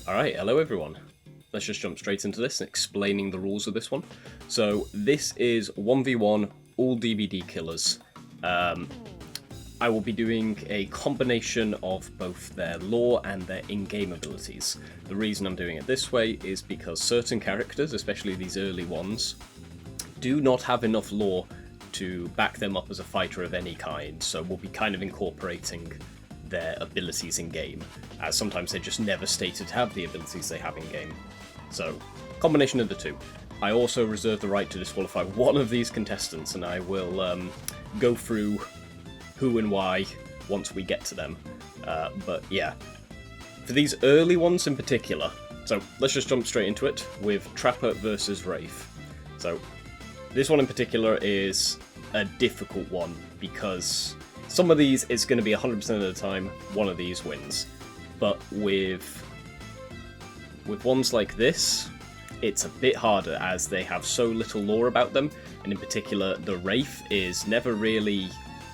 Alright, hello everyone. Let's just jump straight into this and explaining the rules of this one. So this is 1v1 all DBD killers. I will be doing a combination of both their lore and their in-game abilities. The reason I'm doing it this way is because certain characters, especially these early ones, do not have enough lore to back them up as a fighter of any kind, so we'll be kind of incorporating their abilities in game, as sometimes they're just never stated to have the abilities they have in game. So, combination of the two. I also reserve the right to disqualify one of these contestants, and I will go through who and why once we get to them. But yeah, for these early ones in particular, so let's just jump straight into it with Trapper versus Wraith. So this one in particular is a difficult one because some of these it's going to be 100% of the time one of these wins, but with ones like this, it's a bit harder as they have so little lore about them, and in particular the Wraith is never really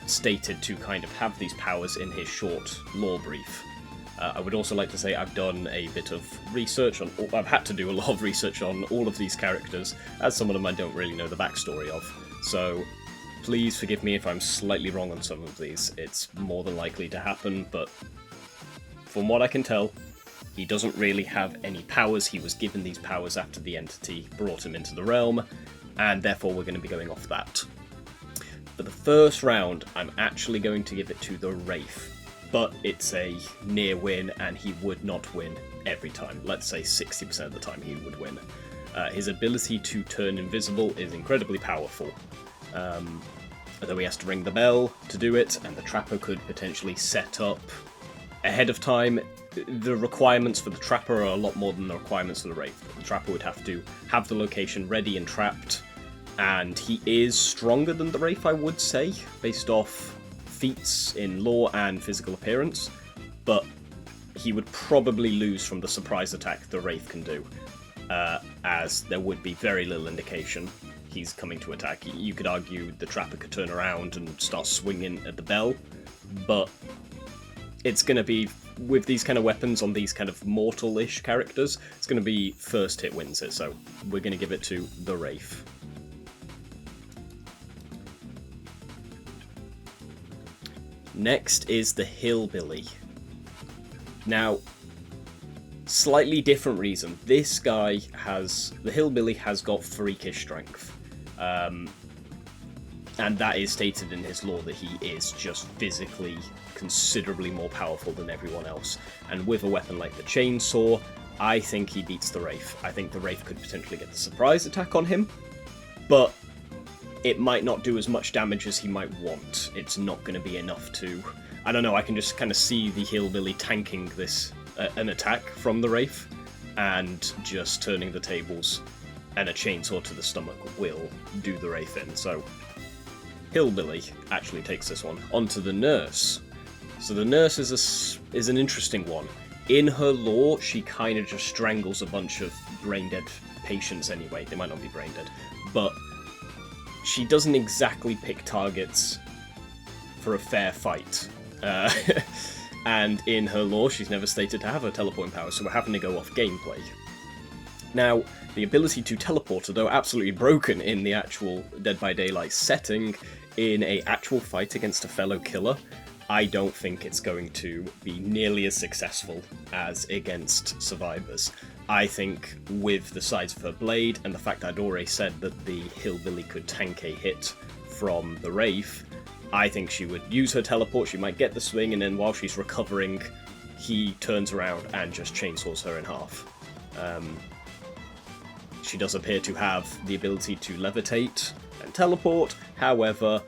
stated to kind of have these powers in his short lore brief. I would also like to say I've done a bit of research on, I've had to do a lot of research on all of these characters, as some of them I don't really know the backstory of, so please forgive me if I'm slightly wrong on some of these. It's more than likely to happen, but from what I can tell, he doesn't really have any powers. He was given these powers after the entity brought him into the realm, and therefore we're going to be going off that. For the first round, I'm actually going to give it to the Wraith, but it's a near win, and he would not win every time. Let's say 60% of the time he would win. His ability to turn invisible is incredibly powerful. Although he has to ring the bell to do it, and the Trapper could potentially set up ahead of time. The requirements for the Trapper are a lot more than the requirements for the Wraith. The Trapper would have to have the location ready and trapped, and he is stronger than the Wraith, I would say, based off feats in lore and physical appearance, but he would probably lose from the surprise attack the Wraith can do, as there would be very little indication he's coming to attack. You could argue the Trapper could turn around and start swinging at the bell, but it's going to be, with these kind of weapons on these kind of mortal-ish characters, it's going to be first hit wins it, so we're going to give it to the Wraith. Next is the Hillbilly. Now, slightly different reason. This guy the Hillbilly has got freakish strength. And that is stated in his lore that he is just physically considerably more powerful than everyone else. And with a weapon like the chainsaw, I think he beats the Wraith. I think the Wraith could potentially get the surprise attack on him, but it might not do as much damage as he might want. It's not going to be enough to... I don't know, I can just kind of see the Hillbilly tanking this, an attack from the Wraith, and just turning the tables, and a chainsaw to the stomach will do the Wraith in. So Hillbilly actually takes this one. Onto the Nurse. So the Nurse is an interesting one. In her lore, she kind of just strangles a bunch of brain-dead patients anyway. They might not be brain-dead, but she doesn't exactly pick targets for a fair fight. And in her lore, she's never stated to have her teleporting power, so we're having to go off gameplay. Now, the ability to teleport, although absolutely broken in the actual Dead by Daylight setting, in an actual fight against a fellow killer, I don't think it's going to be nearly as successful as against survivors. I think with the size of her blade and the fact I'd already said that the Hillbilly could tank a hit from the Wraith, I think she would use her teleport, she might get the swing, and then while she's recovering, he turns around and just chainsaws her in half. She does appear to have the ability to levitate and teleport, however,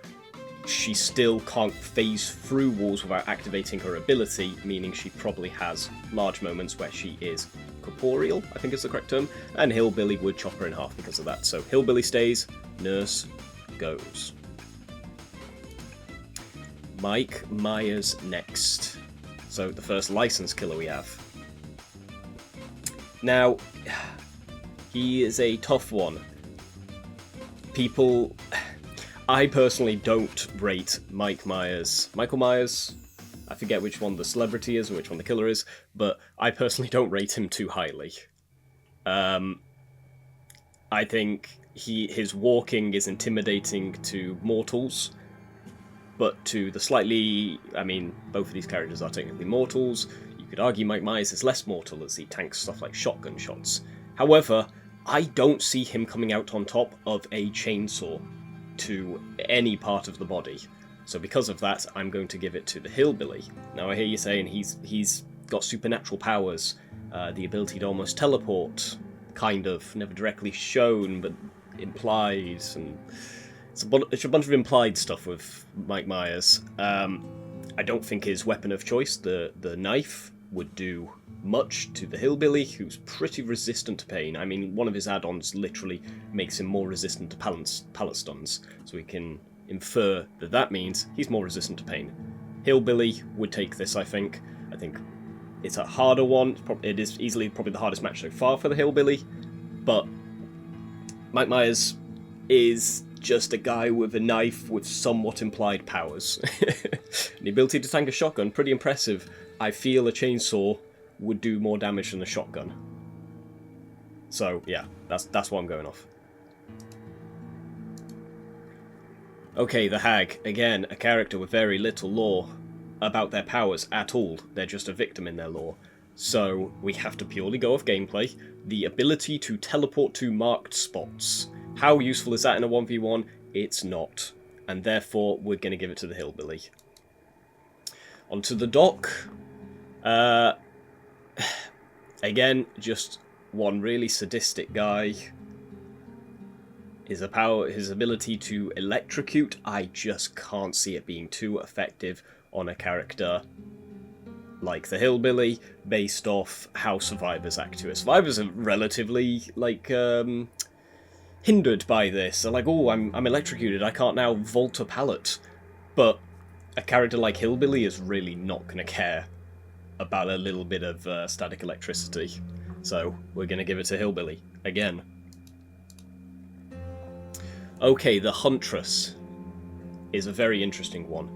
she still can't phase through walls without activating her ability, meaning she probably has large moments where she is corporeal, I think is the correct term, and Hillbilly would chop her in half because of that. So Hillbilly stays, Nurse goes. Mike Myers next. So the first licensed killer we have. Now, he is a tough one. I personally don't rate Michael Myers. I forget which one the celebrity is and which one the killer is, but I personally don't rate him too highly. I think his walking is intimidating to mortals, but to the slightly... I mean, both of these characters are technically mortals. You could argue Mike Myers is less mortal as he tanks stuff like shotgun shots. However, I don't see him coming out on top of a chainsaw to any part of the body. So because of that, I'm going to give it to the Hillbilly. Now I hear you saying he's got supernatural powers, the ability to almost teleport, kind of, never directly shown, but implied, and it's a bunch of implied stuff with Mike Myers. I don't think his weapon of choice, the knife, would do much to the Hillbilly, who's pretty resistant to pain. I mean, one of his add-ons literally makes him more resistant to pallet stuns, so we can infer that that means he's more resistant to pain. Hillbilly would take this, I think. I think it's a harder one. It is easily probably the hardest match so far for the Hillbilly, but Mike Myers is just a guy with a knife with somewhat implied powers. And the ability to tank a shotgun, pretty impressive. I feel a chainsaw would do more damage than a shotgun. So yeah, that's what I'm going off. Okay, the Hag. Again, a character with very little lore about their powers at all. They're just a victim in their lore. So we have to purely go off gameplay. The ability to teleport to marked spots. How useful is that in a 1v1? It's not. And therefore, we're going to give it to the Hillbilly. Onto the Doc. Again, just one really sadistic guy. His ability to electrocute, I just can't see it being too effective on a character like the Hillbilly, based off how survivors act to it. Survivors are relatively, hindered by this. They're like, oh, I'm electrocuted, I can't now vault a pallet. But a character like Hillbilly is really not going to care about a little bit of static electricity. So we're going to give it to Hillbilly again. Okay, the Huntress is a very interesting one.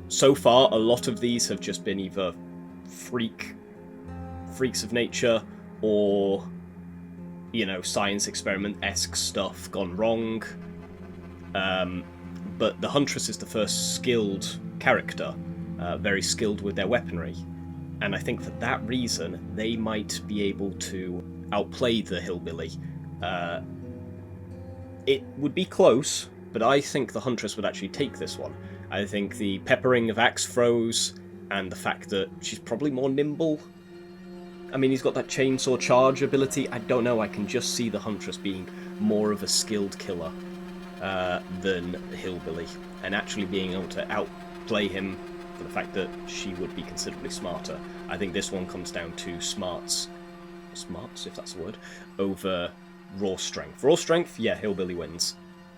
So far, a lot of these have just been either freaks of nature or, you know, science experiment-esque stuff gone wrong. But the Huntress is the first skilled character, very skilled with their weaponry. And I think for that reason, they might be able to outplay the Hillbilly. It would be close, but I think the Huntress would actually take this one. I think the peppering of axe throws and the fact that she's probably more nimble. I mean, he's got that chainsaw charge ability. I don't know, I can just see the Huntress being more of a skilled killer than Hillbilly, and actually being able to outplay him for the fact that she would be considerably smarter. I think this one comes down to smarts, if that's a word, over raw strength. Raw strength, yeah, Hillbilly wins.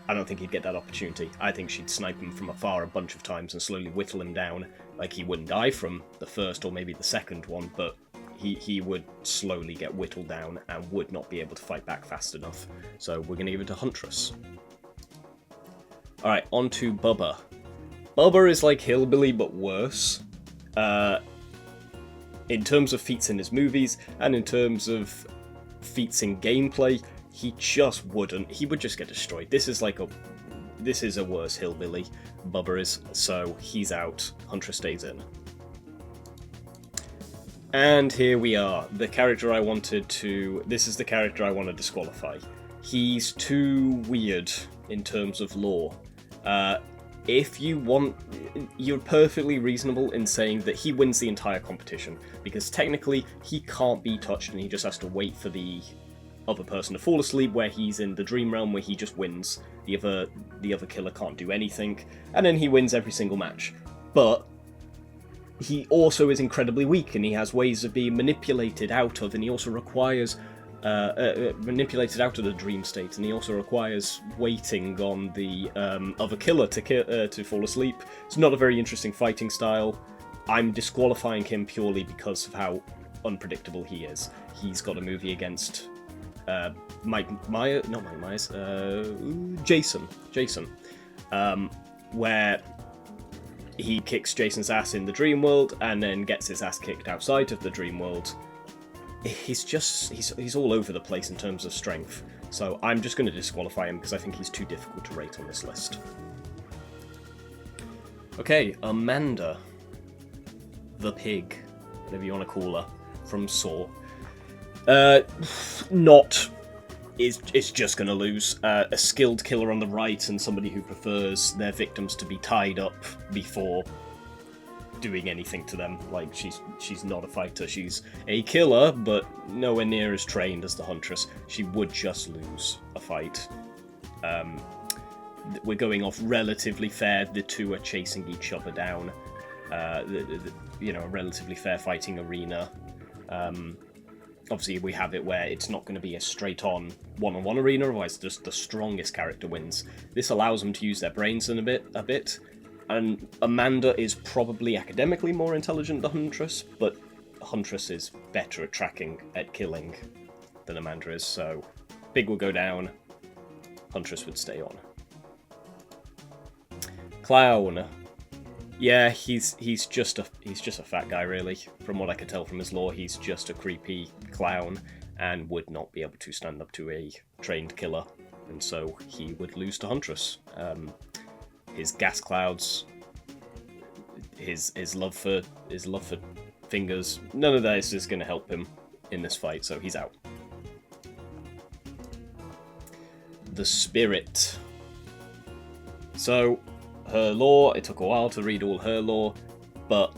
I don't think he'd get that opportunity. I think she'd snipe him from afar a bunch of times and slowly whittle him down. Like, he wouldn't die from the first or maybe the second one, but he would slowly get whittled down and would not be able to fight back fast enough. So we're going to give it to Huntress. Alright, on to Bubba. Bubba is like Hillbilly, but worse. In terms of feats in his movies, and in terms of feats in gameplay, he just wouldn't. He would just get destroyed. This is a worse Hillbilly. Bubba is, so he's out. Huntress stays in. And here we are. The character I wanted to... This is the character I want to disqualify. He's too weird in terms of lore. If you want... You're perfectly reasonable in saying that he wins the entire competition, because technically he can't be touched and he just has to wait for the other person to fall asleep, where he's in the dream realm where he just wins. The other killer can't do anything, and then he wins every single match. But he also is incredibly weak, and he has ways of being manipulated out of, and he also requires manipulated out of the dream state, and he also requires waiting on the other killer to fall asleep. It's not a very interesting fighting style. I'm disqualifying him purely because of how unpredictable he is. He's got a movie against Jason, where he kicks Jason's ass in the dream world and then gets his ass kicked outside of the dream world. He's all over the place in terms of strength. So I'm just going to disqualify him because I think he's too difficult to rate on this list. Okay, Amanda. The pig, whatever you want to call her, from Saw. It's just going to lose. A skilled killer on the right and somebody who prefers their victims to be tied up before doing anything to them. Like, she's not a fighter. She's a killer, but nowhere near as trained as the Huntress. She would just lose a fight. We're going off relatively fair. The two are chasing each other down. A relatively fair fighting arena. Obviously, we have it where it's not going to be a straight-on one-on-one arena, otherwise just the strongest character wins. This allows them to use their brains a bit, and Amanda is probably academically more intelligent than Huntress, but Huntress is better at killing than Amanda is, so Pig will go down, Huntress would stay on. Clown. Yeah, he's just a fat guy, really. From what I could tell from his lore, he's just a creepy clown and would not be able to stand up to a trained killer, and so he would lose to Huntress. His gas clouds, his love for fingers, none of this is going to help him in this fight, so he's out. The Spirit. So, her lore, it took a while to read all her lore, but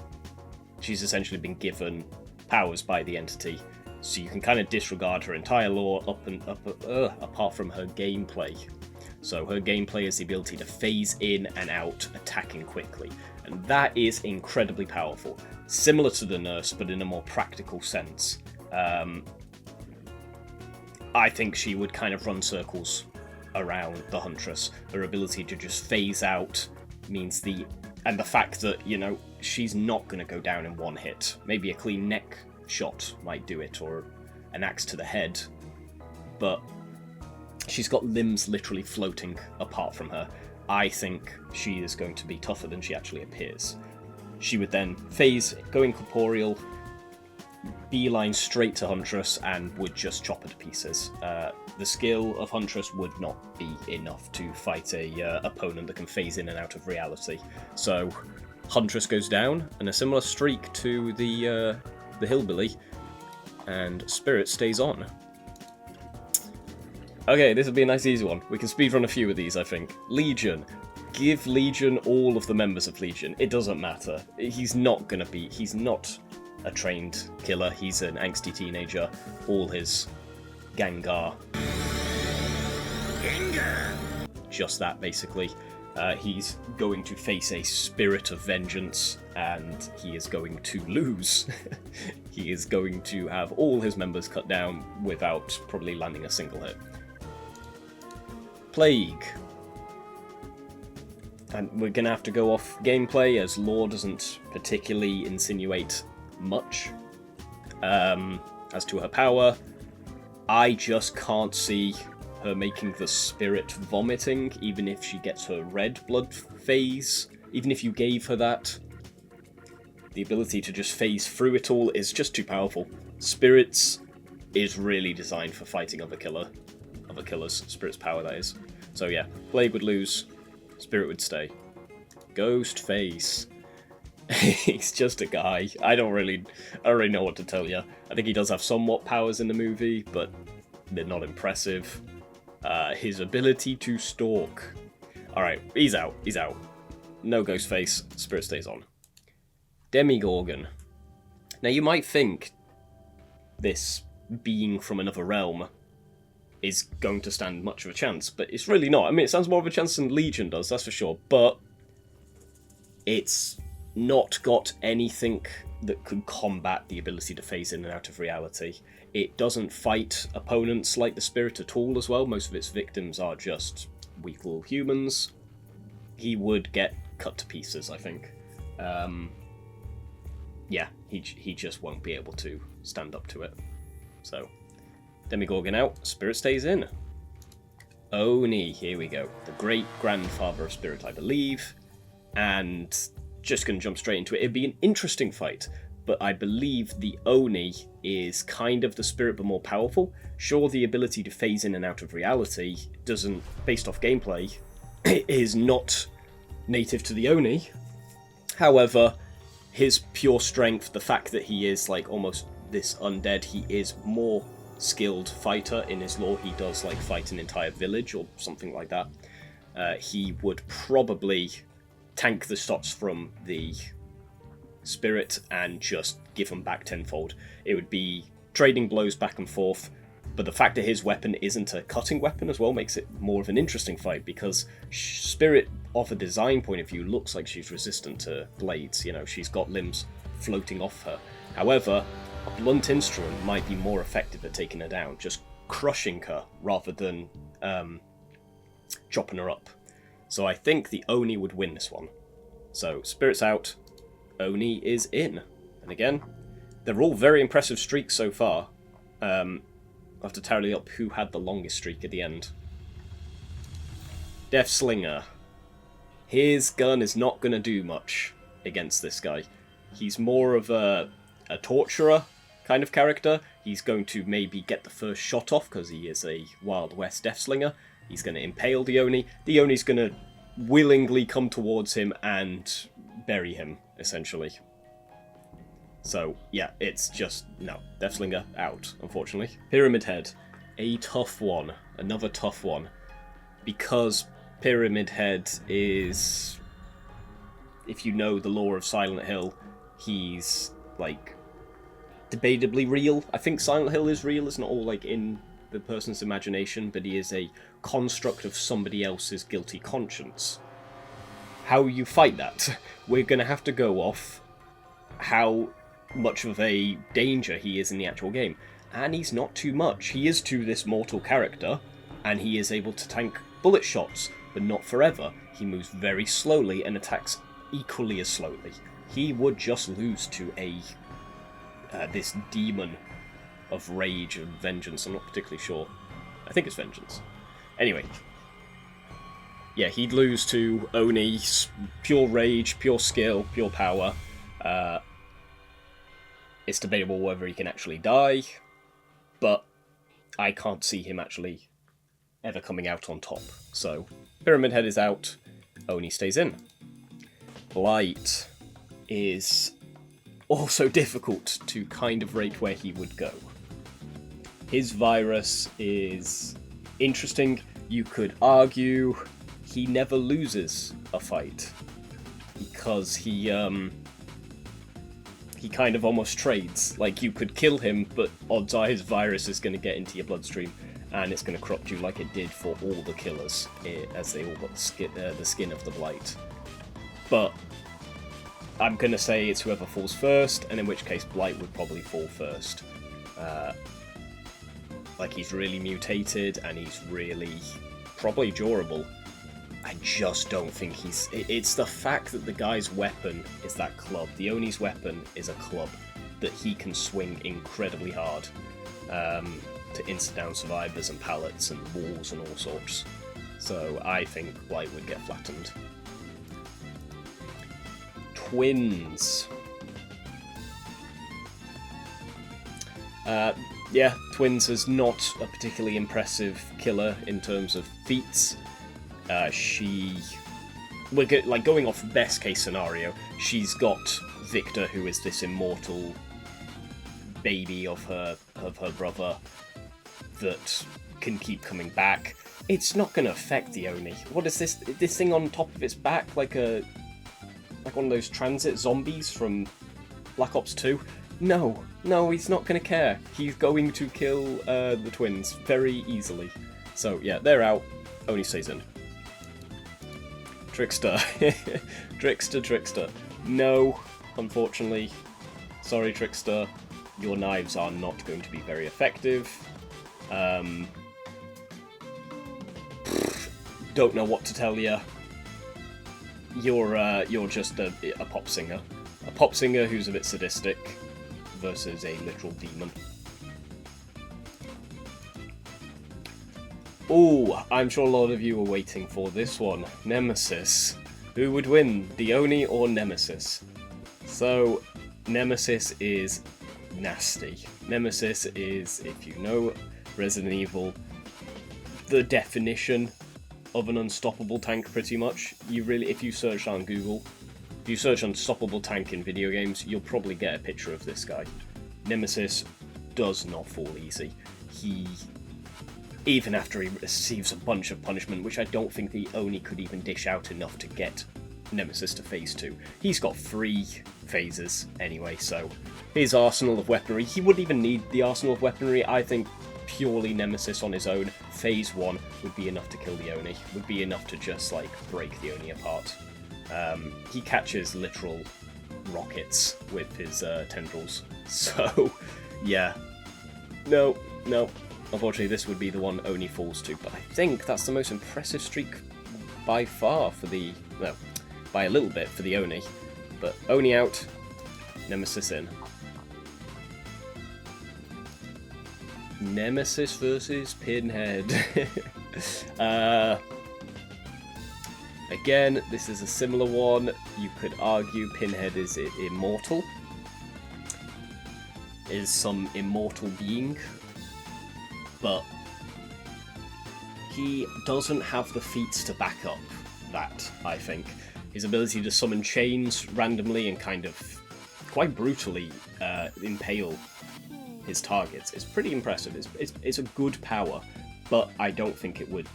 she's essentially been given powers by the entity, so you can kind of disregard her entire lore apart from her gameplay. So her gameplay is the ability to phase in and out, attacking quickly, and that is incredibly powerful. Similar to the Nurse, but in a more practical sense. I think she would kind of run circles around the Huntress. Her ability to just phase out means the fact that, she's not going to go down in one hit. Maybe a clean neck shot might do it, or an axe to the head, but she's got limbs literally floating apart from her. I think she is going to be tougher than she actually appears. She would then phase, go incorporeal, beeline straight to Huntress, and would just chop her to pieces. The skill of Huntress would not be enough to fight a opponent that can phase in and out of reality. So Huntress goes down, and a similar streak to the Hillbilly, and Spirit stays on. Okay, this will be a nice easy one. We can speedrun a few of these, I think. Legion. Give Legion all of the members of Legion. It doesn't matter. He's not a trained killer. He's an angsty teenager. All his Gengar. Just that, basically. He's going to face a spirit of vengeance, and he is going to lose. He is going to have all his members cut down without probably landing a single hit. Plague. And we're going to have to go off gameplay, as lore doesn't particularly insinuate much. As to her power, I just can't see her making the spirit vomiting, even if she gets her red blood phase. Even if you gave her that, the ability to just phase through it all is just too powerful. Spirits is really designed for fighting other killers. Spirit's power, that is. So yeah, Plague would lose, Spirit would stay. Ghostface. He's just a guy. I don't really know what to tell you. I think he does have somewhat powers in the movie, but they're not impressive. His ability to stalk. Alright, he's out. No Ghostface, Spirit stays on. Demigorgon. Now you might think this being from another realm is going to stand much of a chance, but it's really not. I mean, it stands more of a chance than Legion does, that's for sure, but it's not got anything that could combat the ability to phase in and out of reality. It doesn't fight opponents like the Spirit at all as well. Most of its victims are just weak little humans. He would get cut to pieces, I think. Yeah, he just won't be able to stand up to it. So, Demigorgon out, Spirit stays in. Oni, here we go. The great-grandfather of Spirit, I believe. And just going to jump straight into it. It'd be an interesting fight, but I believe the Oni is kind of the spirit but more powerful. Sure, the ability to phase in and out of reality doesn't, based off gameplay, is not native to the Oni. However, his pure strength, the fact that he is like almost this undead, he is more skilled fighter in his lore. He does like fight an entire village or something like that. He would probably tank the shots from the spirit and just give them back tenfold. It would be trading blows back and forth, but the fact that his weapon isn't a cutting weapon as well makes it more of an interesting fight, because spirit, off a design point of view, looks like she's resistant to blades. You know, she's got limbs floating off her. However, a blunt instrument might be more effective at taking her down, just crushing her rather than chopping her up. So I think the Oni would win this one. So Spirit's out, Oni is in. And again, they're all very impressive streaks so far. I'll have to tally up who had the longest streak at the end. Death Slinger. His gun is not going to do much against this guy. He's more of a torturer kind of character. He's going to maybe get the first shot off because he is a Wild West Death Slinger. He's going to impale the Oni. The Oni's going to willingly come towards him and bury him, essentially. So, yeah, it's just, no. Death Slinger out, unfortunately. Pyramid Head. A tough one. Another tough one. Because Pyramid Head is, if you know the lore of Silent Hill, he's, like, debatably real. I think Silent Hill is real. It's not all, like, in the person's imagination, but he is a construct of somebody else's guilty conscience. How you fight that? We're going to have to go off how much of a danger he is in the actual game. And he's not too much. He is to this mortal character, and he is able to tank bullet shots, but not forever. He moves very slowly and attacks equally as slowly. He would just lose to a this demon of rage and vengeance. I'm not particularly sure. I think it's vengeance. Anyway. Yeah, he'd lose to Oni. Pure rage, pure skill, pure power. It's debatable whether he can actually die, but I can't see him actually ever coming out on top. So, Pyramid Head is out, Oni stays in. Blight is also difficult to kind of rate where he would go. His virus is interesting. You could argue he never loses a fight, because he kind of almost trades. Like, you could kill him, but odds are his virus is going to get into your bloodstream, and it's going to corrupt you like it did for all the killers, as they all got the skin of the Blight. But I'm going to say it's whoever falls first, and in which case Blight would probably fall first. Like, he's really mutated, and he's really probably durable. I just don't think he's... It's the fact that the guy's weapon is that club. The Oni's weapon is a club that he can swing incredibly hard to insta down survivors and pallets and walls and all sorts. So I think Blight would get flattened. Twins. Yeah, Twins is not a particularly impressive killer in terms of feats. We're going off best case scenario, she's got Victor, who is this immortal baby of her brother that can keep coming back. It's not going to affect the Oni. What is this thing on top of its back, like one of those transit zombies from Black Ops 2? No, he's not going to care. He's going to kill the Twins very easily. So yeah, they're out. Oni stays in. Trickster. Trickster. No, unfortunately. Sorry, Trickster. Your knives are not going to be very effective. Don't know what to tell you. You're just a pop singer. A pop singer who's a bit sadistic versus a literal demon. Oh, I'm sure a lot of you are waiting for this one. Nemesis Who would win, the Oni or Nemesis? So, Nemesis is nasty. Nemesis is, if you know Resident Evil, the definition of an unstoppable tank, pretty much. You really, if you search on Google, if you search unstoppable tank in video games, you'll probably get a picture of this guy. Nemesis does not fall easy. He, even after he receives a bunch of punishment, which I don't think the Oni could even dish out enough to get Nemesis to phase 2. He's got 3 phases anyway, so his arsenal of weaponry, he wouldn't even need the arsenal of weaponry. I think purely Nemesis on his own, phase 1 would be enough to kill the Oni, would be enough to just like break the Oni apart. He catches literal rockets with his tendrils, so yeah, no, unfortunately this would be the one Oni falls to, but I think that's the most impressive streak by far for the, well, by a little bit for the Oni, but Oni out, Nemesis in. Nemesis versus Pinhead. Again, this is a similar one. You could argue Pinhead is immortal. Is some immortal being. But he doesn't have the feats to back up that, I think. His ability to summon chains randomly and kind of quite brutally impale his targets is pretty impressive. It's a good power, but I don't think it would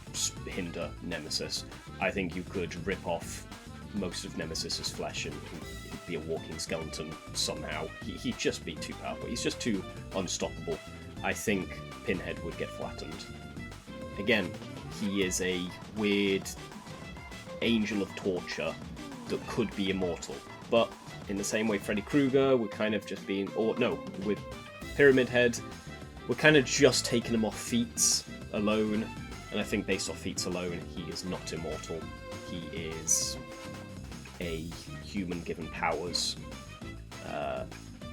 hinder Nemesis. I think you could rip off most of Nemesis's flesh and he'd be a walking skeleton somehow. He'd just be too powerful. He's just too unstoppable. I think Pinhead would get flattened. Again, he is a weird angel of torture that could be immortal, but in the same way Freddy Krueger would kind of just be, or no, with Pyramid Head, we're kind of just taking him off feats alone, and I think based off feats alone, he is not immortal. He is a human given powers,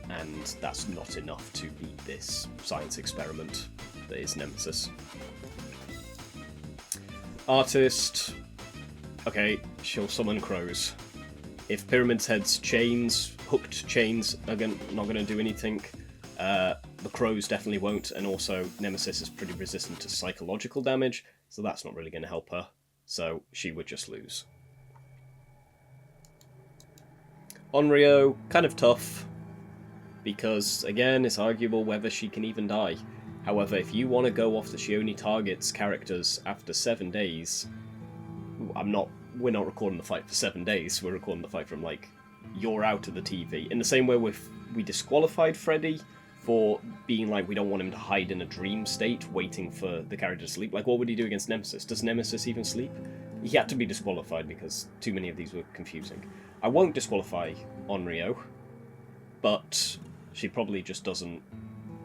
and that's not enough to beat this science experiment that is Nemesis. Artist, okay, she'll summon crows. If Pyramid Head's chains, hooked chains, are not going to do anything, the crows definitely won't, and also Nemesis is pretty resistant to psychological damage, so that's not really going to help her, so she would just lose. Onryo, kind of tough, because again, it's arguable whether she can even die. However, if you want to go off that she only targets characters after 7 days, we're not recording the fight for 7 days, we're recording the fight from like, you're out of the TV. In the same way we disqualified Freddy for being like, we don't want him to hide in a dream state, waiting for the character to sleep. Like, what would he do against Nemesis? Does Nemesis even sleep? He had to be disqualified because too many of these were confusing. I won't disqualify Onryo, but she probably just doesn't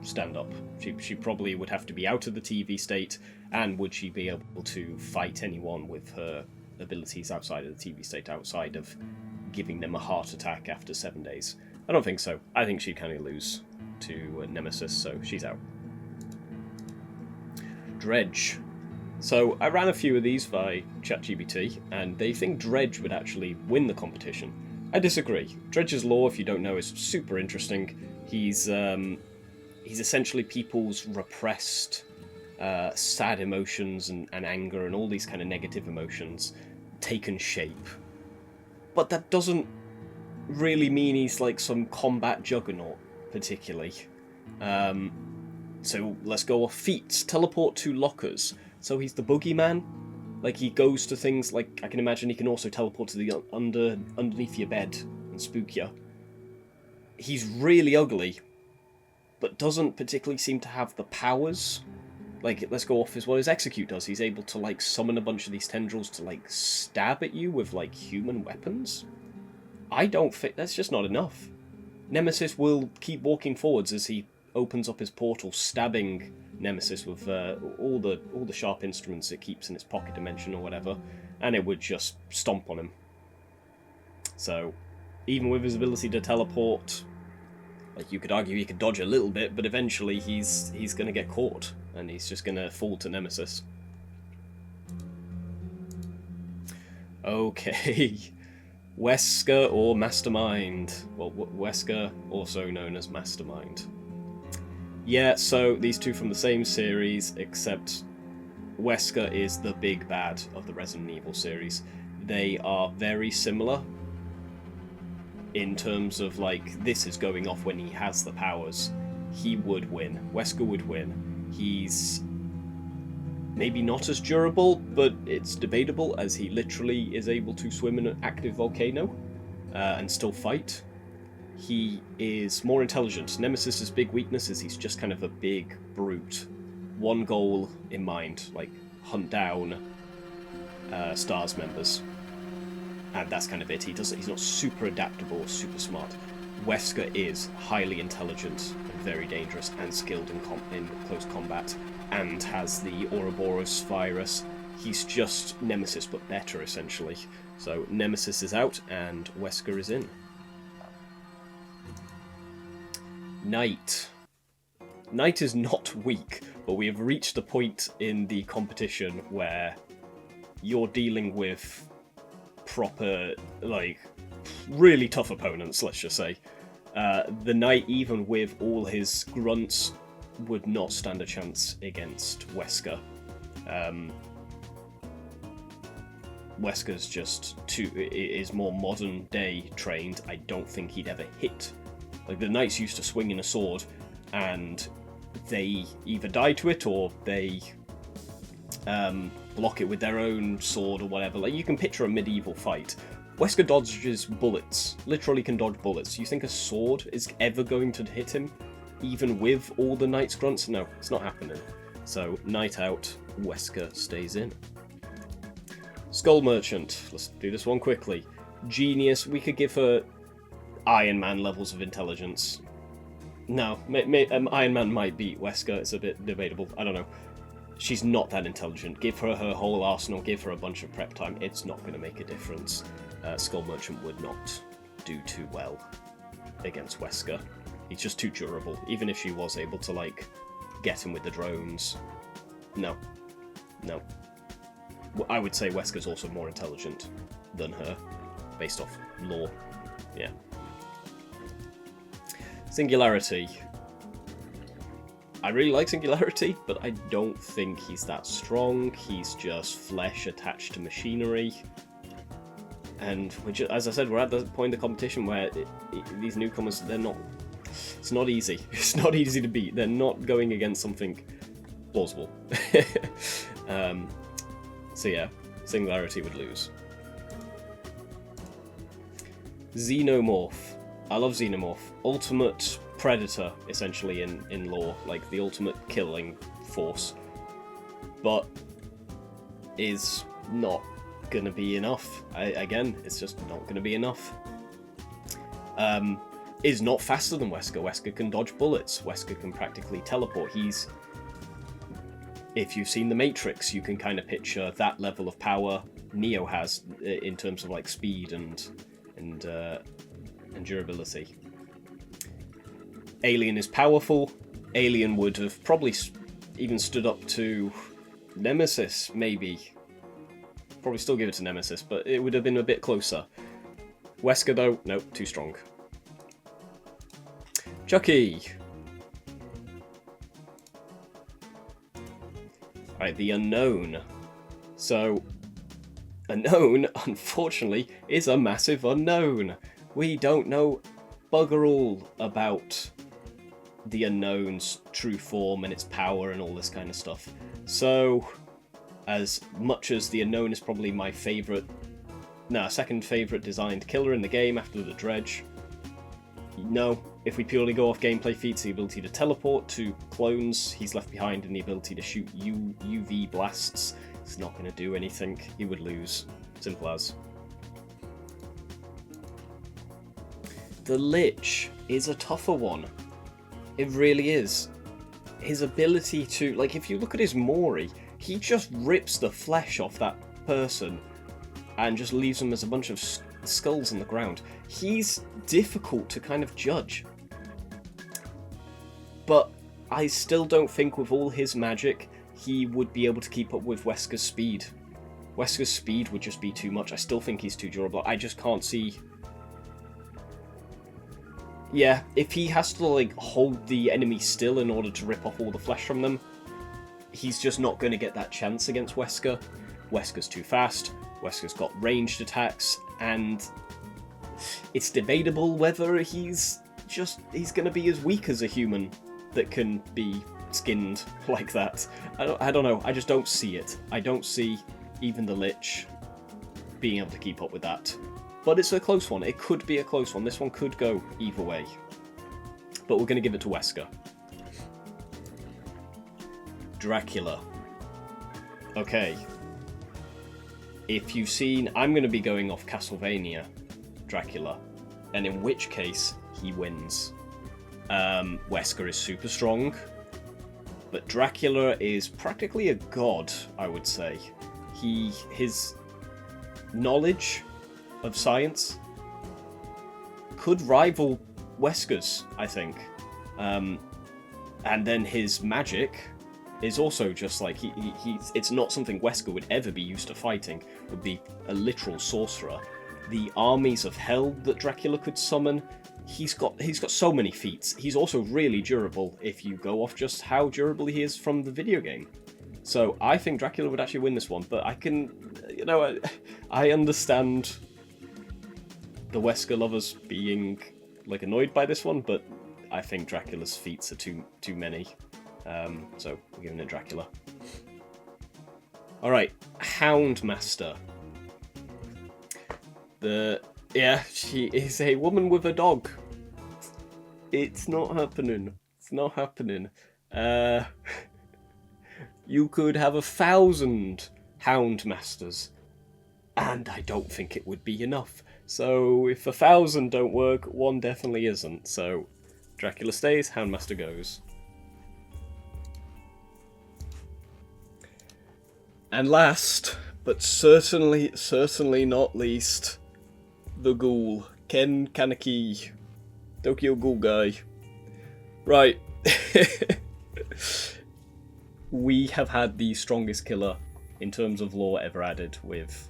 stand up. She probably would have to be out of the TV state, and would she be able to fight anyone with her abilities outside of the TV state, outside of giving them a heart attack after 7 days? I don't think so. I think she'd kind of lose to Nemesis, so she's out. Dredge. So I ran a few of these by ChatGPT, and they think Dredge would actually win the competition. I disagree. Dredge's lore, if you don't know, is super interesting. He's essentially people's repressed sad emotions and anger and all these kind of negative emotions taken shape. But that doesn't really mean he's like some combat juggernaut, particularly. So let's go off feats. Teleport to lockers. So he's the boogeyman? Like, he goes to things like, I can imagine he can also teleport to the underneath your bed and spook you. He's really ugly, but doesn't particularly seem to have the powers. Like, let's go off as well as Execute does. He's able to, like, summon a bunch of these tendrils to, like, stab at you with, like, human weapons. I don't think... that's just not enough. Nemesis will keep walking forwards as he opens up his portal, stabbing Nemesis with all the sharp instruments it keeps in its pocket dimension or whatever, and it would just stomp on him. So, even with his ability to teleport, like, you could argue he could dodge a little bit, but eventually he's going to get caught, and he's just going to fall to Nemesis. Okay, Wesker or Mastermind. Well, Wesker, also known as Mastermind. Yeah, so these two from the same series, except Wesker is the big bad of the Resident Evil series. They are very similar in terms of, like, this is going off when he has the powers. He would win. Wesker would win. He's maybe not as durable, but it's debatable, as he literally is able to swim in an active volcano and still fight. He is more intelligent. Nemesis' big weakness is he's just kind of a big brute. One goal in mind, like hunt down STARS members. And that's kind of it. He's not super adaptable or super smart. Wesker is highly intelligent and very dangerous and skilled in close combat, and has the Ouroboros virus. He's just Nemesis, but better, essentially. So Nemesis is out, and Wesker is in. Knight. Knight is not weak, but we have reached the point in the competition where you're dealing with proper, like, really tough opponents, let's just say. The Knight, even with all his grunts, would not stand a chance against Wesker. Wesker's just is more modern day trained. I don't think he'd ever hit. Like, the Knights used to swing in a sword, and they either die to it or they block it with their own sword or whatever. Like, you can picture a medieval fight. Wesker dodges bullets, literally can dodge bullets. You think a sword is ever going to hit him, even with all the Knight's grunts? No, it's not happening. So, Knight out, Wesker stays in. Skull Merchant, let's do this one quickly. Genius, we could give her Iron Man levels of intelligence. No, Iron Man might beat Wesker, it's a bit debatable, I don't know. She's not that intelligent. Give her her whole arsenal, give her a bunch of prep time, it's not going to make a difference. Skull Merchant would not do too well against Wesker. He's just too durable, even if she was able to, like, get him with the drones. No. No. I would say Wesker's also more intelligent than her, based off lore. Yeah. Singularity. I really like Singularity, but I don't think he's that strong. He's just flesh attached to machinery. And as I said, we're at the point of the competition where these newcomers, it's not easy. It's not easy to beat. They're not going against something plausible. So yeah, Singularity would lose. Xenomorph. I love Xenomorph. Ultimate predator, essentially, in lore. Like, the ultimate killing force. But is not going to be enough. Again, it's just not going to be enough. Is not faster than Wesker. Wesker can dodge bullets. Wesker can practically teleport. If you've seen The Matrix, you can kind of picture that level of power Neo has in terms of, like, speed and durability. Alien is powerful. Alien would have probably even stood up to Nemesis, maybe. Probably still give it to Nemesis, but it would have been a bit closer. Wesker, though, nope, too strong. Chucky. Alright, the Unknown. So, Unknown, unfortunately, is a massive unknown. We don't know bugger all about the Unknown's true form and its power and all this kind of stuff. So, as much as the Unknown is probably my second favourite designed killer in the game after the Dredge, no, if we purely go off gameplay feats, the ability to teleport to clones he's left behind and the ability to shoot UV blasts, it's not going to do anything. He would lose. Simple as. The Lich is a tougher one. It really is. His ability to, like, if you look at his Mori, he just rips the flesh off that person and just leaves them as a bunch of skulls on the ground. He's difficult to kind of judge. But I still don't think with all his magic he would be able to keep up with Wesker's speed. Wesker's speed would just be too much. I still think he's too durable. I just can't see... Yeah, if he has to, like, hold the enemy still in order to rip off all the flesh from them, he's just not going to get that chance against Wesker. Wesker's too fast, Wesker's got ranged attacks, and it's debatable whether he's going to be as weak as a human that can be skinned like that. I don't know, I just don't see it. I don't see even the Lich being able to keep up with that. But it's a close one. It could be a close one. This one could go either way. But we're going to give it to Wesker. Dracula. Okay. If you've seen... I'm going to be going off Castlevania Dracula. And in which case, he wins. Wesker is super strong. But Dracula is practically a god, I would say. His knowledge of science could rival Wesker's, I think. And then his magic is also just like it's not something Wesker would ever be used to fighting. Would be a literal sorcerer. The armies of hell that Dracula could summon, he's got so many feats. He's also really durable if you go off just how durable he is from the video game. So I think Dracula would actually win this one, but I can, I understand the Wesker lovers being like annoyed by this one, but I think Dracula's feats are too many. So we're giving it Dracula. Alright, Houndmaster. She is a woman with a dog. It's not happening. It's not happening. You could have 1,000 Houndmasters, and I don't think it would be enough. So if 1,000 don't work, one definitely isn't. So Dracula stays, Houndmaster goes. And last, but certainly not least, the Ghoul. Ken Kaneki. Tokyo Ghoul guy. Right. We have had the strongest killer in terms of lore ever added with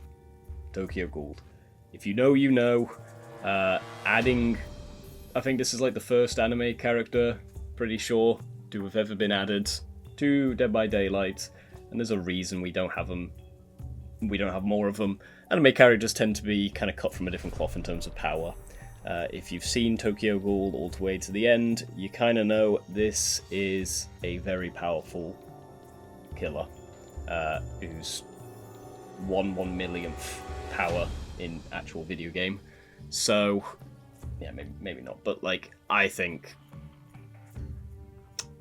Tokyo Ghoul. If you know, you know. Adding... I think this is like the first anime character, pretty sure, to have ever been added to Dead by Daylight. And there's a reason we don't have them. We don't have more of them. Anime characters tend to be kind of cut from a different cloth in terms of power. If you've seen Tokyo Ghoul all the way to the end, you kind of know this is a very powerful killer who's 1/1,000,000th power in actual video game. So, yeah, maybe not, but like I think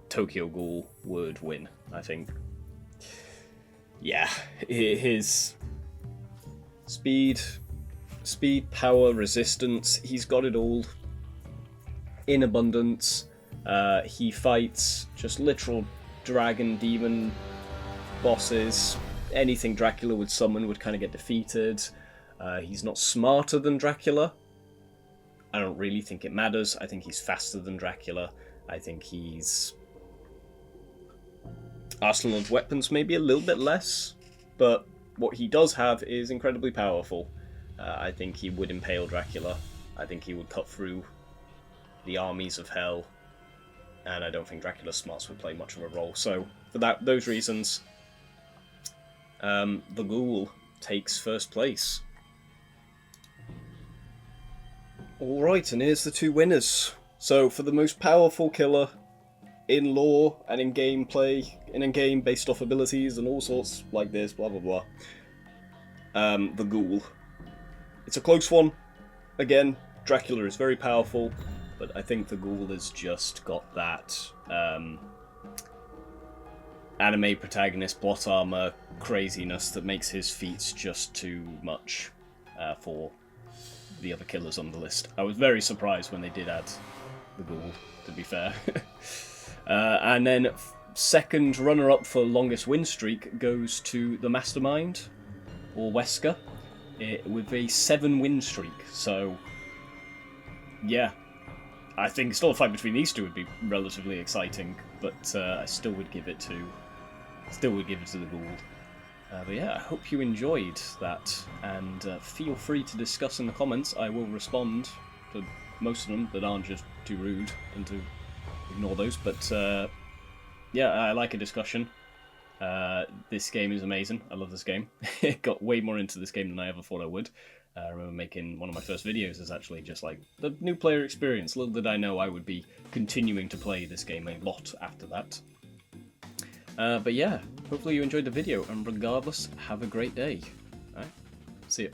Tokyo Ghoul would win. I think, yeah, his speed, power, resistance, he's got it all in abundance. He fights just literal dragon, demon bosses. Anything Dracula would summon would kind of get defeated. He's not smarter than Dracula. I don't really think it matters. I think he's faster than Dracula. I think he's... arsenal of weapons maybe a little bit less, but what he does have is incredibly powerful. I think he would impale Dracula. I think he would cut through the armies of hell, and I don't think Dracula's smarts would play much of a role. So, for those reasons, the Ghoul takes first place. Alright, and here's the two winners. So, for the most powerful killer in lore and in gameplay, in a game based off abilities and all sorts like this, blah blah blah, the Ghoul. It's a close one. Again, Dracula is very powerful, but I think the Ghoul has just got that anime protagonist plot armor craziness that makes his feats just too much for the other killers on the list. I was very surprised when they did add the Ghoul, to be fair. And then second runner-up for longest win streak goes to the Mastermind, or Wesker, with a 7-win streak. So, yeah, I think still a fight between these two would be relatively exciting, but I still would give it to the Ghoul. But yeah, I hope you enjoyed that, and feel free to discuss in the comments. I will respond to most of them that aren't just too rude, and to ignore those. But yeah, I like a discussion. This game is amazing. I love this game. It got way more into this game than I ever thought I would. I remember making one of my first videos is actually just like the new player experience. Little did I know I would be continuing to play this game a lot after that. But yeah, hopefully you enjoyed the video, and regardless, have a great day. Alright, see ya.